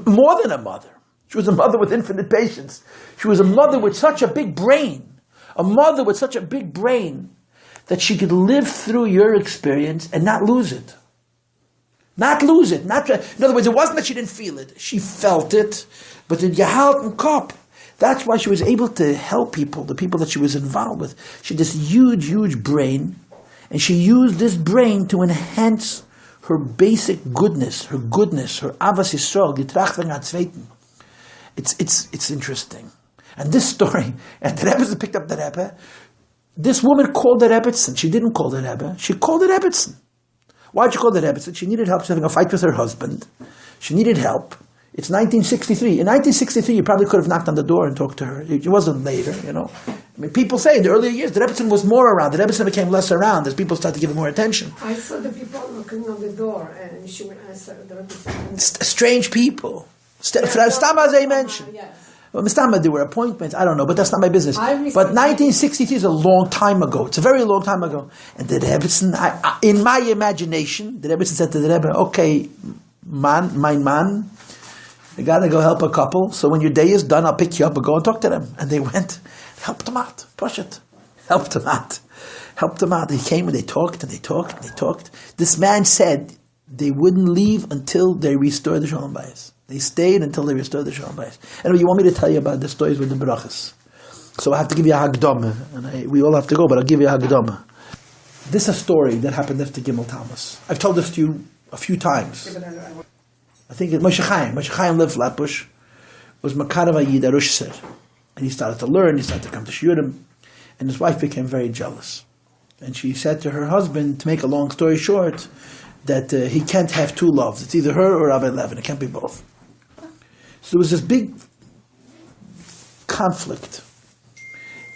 more than a mother. She was a mother with infinite patience. She was a mother with such a big brain. A mother with such a big brain that she could live through your experience and not lose it. Not lose it. In other words, it wasn't that she didn't feel it. She felt it, but the gehalten Kop. That's why she was able to help people, the people that she was involved with. She had this huge, huge brain, and she used this brain to enhance her basic goodness, her Avas Yisrael, Getracht van Zweiten. It's interesting. And this story, and the Rebbe picked up the Rebbe. This woman called the Rebbiztin. She didn't call the Rebbe. She called the Rebbiztin. Why did she call the Rebbiztin? She needed help. She was having a fight with her husband. She needed help. It's 1963. In 1963, you probably could have knocked on the door and talked to her. It wasn't later, I mean, people say in the earlier years, the Rebbiztin was more around. The Rebbiztin became less around as people started to give him more attention. I saw the people knocking on the door, and she would answer the Rebbiztin. Strange people. Stama, as I mentioned. Yes. Well, Mr. there were appointments, I don't know, but that's not my business. But 1963 is a long time ago. It's a very long time ago. And the Rebbiztin, in my imagination, the Rebbiztin said to the Rebbe, "Okay, my man, you got to go help a couple. So when your day is done, I'll pick you up and go and talk to them." And they went, helped them out, push it, helped them out. They came and they talked and they talked and they talked. This man said they wouldn't leave until they restored the Shalom Bayis. They stayed until they restored the Shalom Bayis. Anyway, you want me to tell you about the stories with the Brachos. So I have to give you a Hagdama, and we all have to go, but I'll give you a Hagdama. This is a story that happened after Gimel Tammuz. I've told this to you a few times. I think Moshe Chaim lived Flatbush, was Makarav Ayid Arush, and he started to learn, he started to come to Shiurim, and his wife became very jealous. And she said to her husband, to make a long story short, that he can't have two loves. It's either her or Rabbi Levin. It can't be both. So there was this big conflict.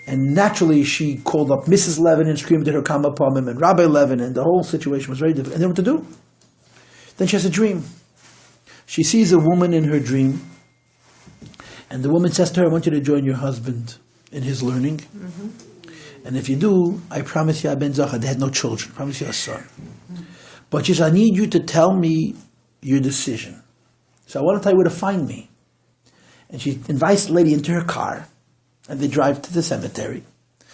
And naturally she called up Mrs. Levin and screamed at her Kama Pomim and Rabbi Levin, and the whole situation was very difficult. And then what to do? Then she has a dream. She sees a woman in her dream, and the woman says to her, "I want you to join your husband in his learning. And if you do, I promise you, Ben Zachar," they had no children, I promise you a son. But she says, I need you to tell me your decision. So I want to tell you where to find me. And she invites the lady into her car, and they drive to the cemetery.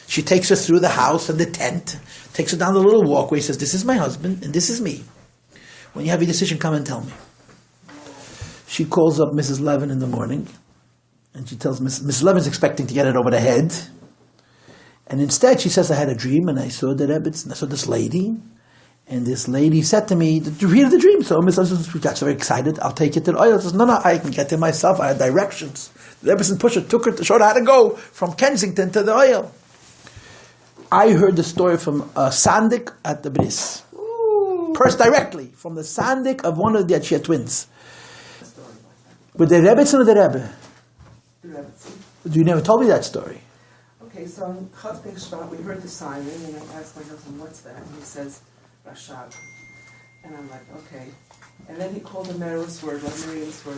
She takes her through the house and the tent, takes her down the little walkway, says, this is my husband, and this is me. When you have your decision, come and tell me. She calls up Mrs. Levin in the morning, and she tells Mrs. Levin's expecting to get it over the head. And instead, she says, I had a dream, and I saw the Rebbiztin, I saw this lady, and this lady said to me, did you hear the dream? So Mrs. Levin got very excited, I'll take you to the oil. She says, no, I can get there myself, I had directions. The Rebbiztin pusher took her to show her how to go from Kensington to the oil. I heard the story from a Sandik at the Bris. First directly, from the Sandik of one of the Chaya twins. With the Rebbiztin or the Rebbe? The Rebbiztin. You never told me that story. Okay, so on Chaf Beit Shvat, we heard the siren, and I asked my husband, what's that? And he says, Rashab. And I'm like, okay. And then he called a Meros word, like Miriam's word,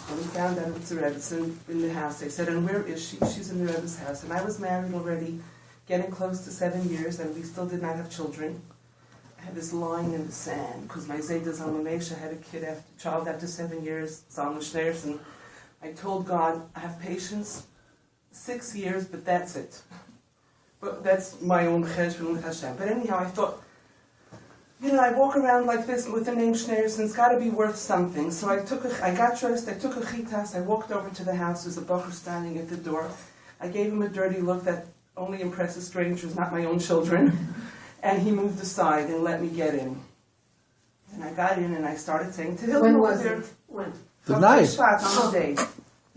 and we found out it was the Rebbiztin in the house. They said, and where is she? She's in the Rebbe's house. And I was married already, getting close to 7 years, and we still did not have children. I had this line in the sand, because my Zayda Zalmanesha had a child after 7 years, Zalma Schneers, and I told God, I have patience, 6 years, but that's it. But that's my own cheshbon with Hashem. But anyhow, I thought, I walk around like this with the name Schneers, and it's got to be worth something. So I got dressed, I took a chitas, I walked over to the house, there's a bacher standing at the door. I gave him a dirty look that only impresses strangers, not my own children. And he moved aside and let me get in. And I got in and I started saying to him, when was it? When? The night. On the day.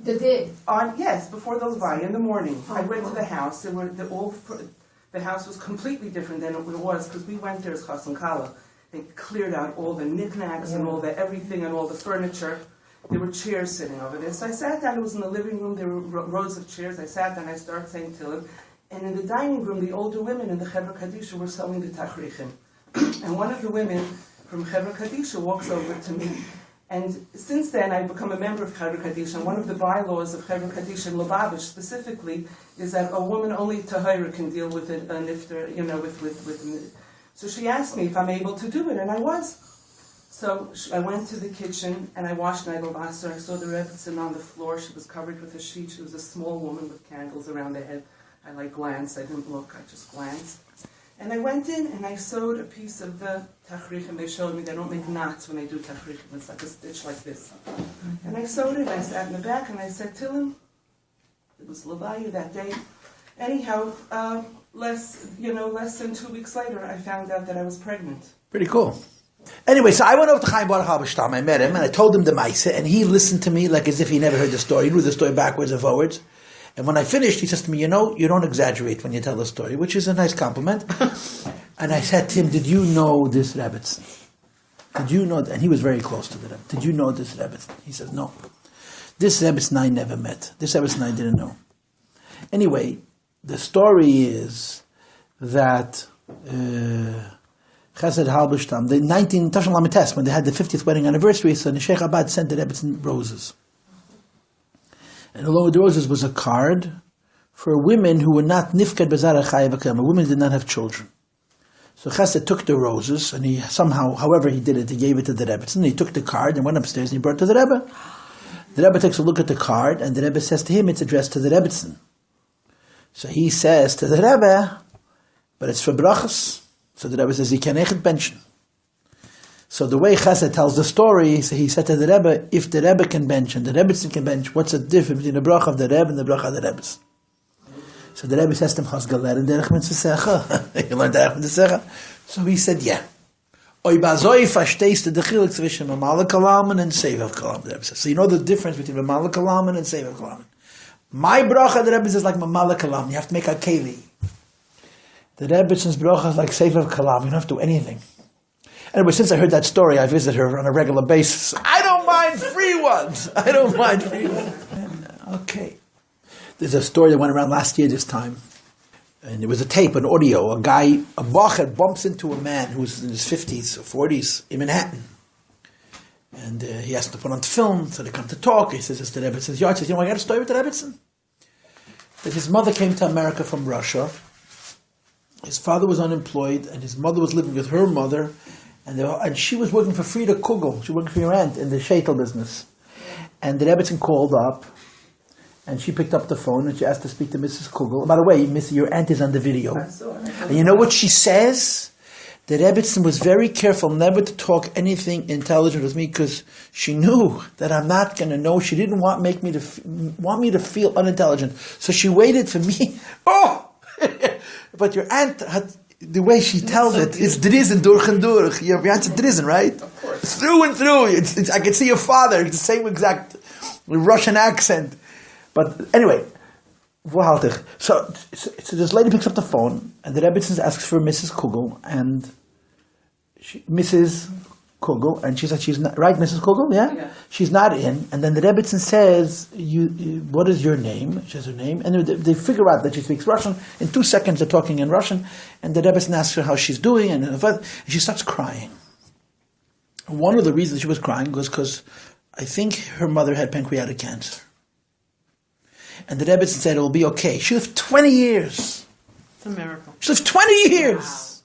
The day? Yes, before those Vaya, in the morning. I went to the house. The house was completely different than it was, because we went there as Chas and Kala. They cleared out all the knickknacks and all the everything and all the furniture. There were chairs sitting over there. So I sat down. It was in the living room. There were rows of chairs. I sat down. I started saying Tehillim. And in the dining room, the older women in the Chevra Kadisha were selling the tachrichim. And one of the women from Chevra Kadisha walks over to me. And since then, I've become a member of Chevra Kadisha. And one of the bylaws of Chevra Kadisha in Lubavitch specifically is that a woman only tahira can deal with a nifter, with. So she asked me if I'm able to do it, and I was. So I went to the kitchen, and I washed Nigel Vassar. I saw the Rebbiztin on the floor. She was covered with a sheet. She was a small woman with candles around her head. I glanced, I didn't look, I just glanced. And I went in and I sewed a piece of the tachrichim. They showed me they don't make knots when they do tachrichim. It's like a stitch like this. And I sewed it, I sat in the back and I said, Tehillim, it was Levaya that day. Anyhow, less than 2 weeks later, I found out that I was pregnant. Pretty cool. Anyway, so I went over to Chaim Baruch Halberstam, I met him, and I told him the Maisa, and he listened to me like as if he never heard the story. He knew the story backwards and forwards. And when I finished, he says to me, you don't exaggerate when you tell a story, which is a nice compliment. And I said to him, did you know this Rebbiztin? Did you know that? And he was very close to the Rebbe. Did you know this Rebbiztin? He says, no. This Rebbiztin I never met. This Rebbiztin I didn't know. Anyway, the story is that Chesed Halberstam, the 19 Tashon Lamed when they had the 50th wedding anniversary, so the Sheikh Abad sent the Rebbiztin roses. And along with the roses was a card for women who were not nifkad bezara chaya v'kama, women who did not have children. So Chesed took the roses, and he somehow, however he did it, he gave it to the Rebbiztin. He took the card and went upstairs and he brought it to the Rebbe. The Rebbe takes a look at the card, and the Rebbe says to him, it's addressed to the Rebbiztin. So he says to the Rebbe, but it's for Brachos. So the Rebbe says, he can't bench. So the way Chesed tells the story, so he said to the Rebbe, if the Rebbe can bench and the Rebbiztin can bench, what's the difference between the bracha of the Rebbe and the bracha of the Rebbes? So the Rebbe says to him, you learned derech mitzvah. So he said, yeah. Oy bazoi verstehst du the chiluk zwischen Mamala Kalaman and Sevav Kalaman. So you know the difference between Mamala Kalaman and Sevav Kalaman. My bracha, the Rebbe is like Mamala Kalaman. You have to make a keli. The Rebbe's bracha is like Sevav Kalaman. You don't have to do anything. Anyway, since I heard that story, I visit her on a regular basis. I don't mind free ones. Okay. There's a story that went around last year this time. And it was a tape, an audio. A bacher bumps into a man who's in his 50s or 40s in Manhattan. And he has to put on film, so they come to talk. He says, to the Rebbe, says, I got a story with the Rebbiztin. That his mother came to America from Russia. His father was unemployed, and his mother was living with her mother, And she was working for Frieda Kugel. She was working for your aunt in the shaitel business. And the Rebbiztin called up, and she picked up the phone, and she asked to speak to Mrs. Kugel. By the way, your aunt is on the video. And you know what she says? The Rebbiztin was very careful never to talk anything intelligent with me because she knew that I'm not going to know. She didn't want me to feel unintelligent. So she waited for me. Oh! But your aunt had... The way she tells it, it's drizzen durch and durch. Your aunt's drizzen, right? Of course. Through and through. I can see your father. It's the same exact Russian accent. But anyway, so this lady picks up the phone, and the Rebbiztin asks for Mrs. Kugel, and Mrs. Kugel, and she said she's not, right, Mrs. Kugel, yeah? She's not in, and then the Rebbiztin says, what is your name? She has her name, and they figure out that she speaks Russian. In 2 seconds they're talking in Russian, and the Rebbiztin asks her how she's doing, and she starts crying. One of the reasons she was crying was because I think her mother had pancreatic cancer. And the Rebbiztin said it will be okay. She lived 20 years. It's a miracle. She lived 20 years.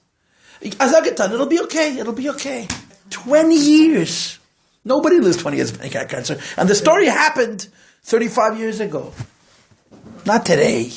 Wow. It'll be okay. It'll be okay. 20 years. Nobody lives 20 years with pancreatic cancer. And the story happened 35 years ago. Not today.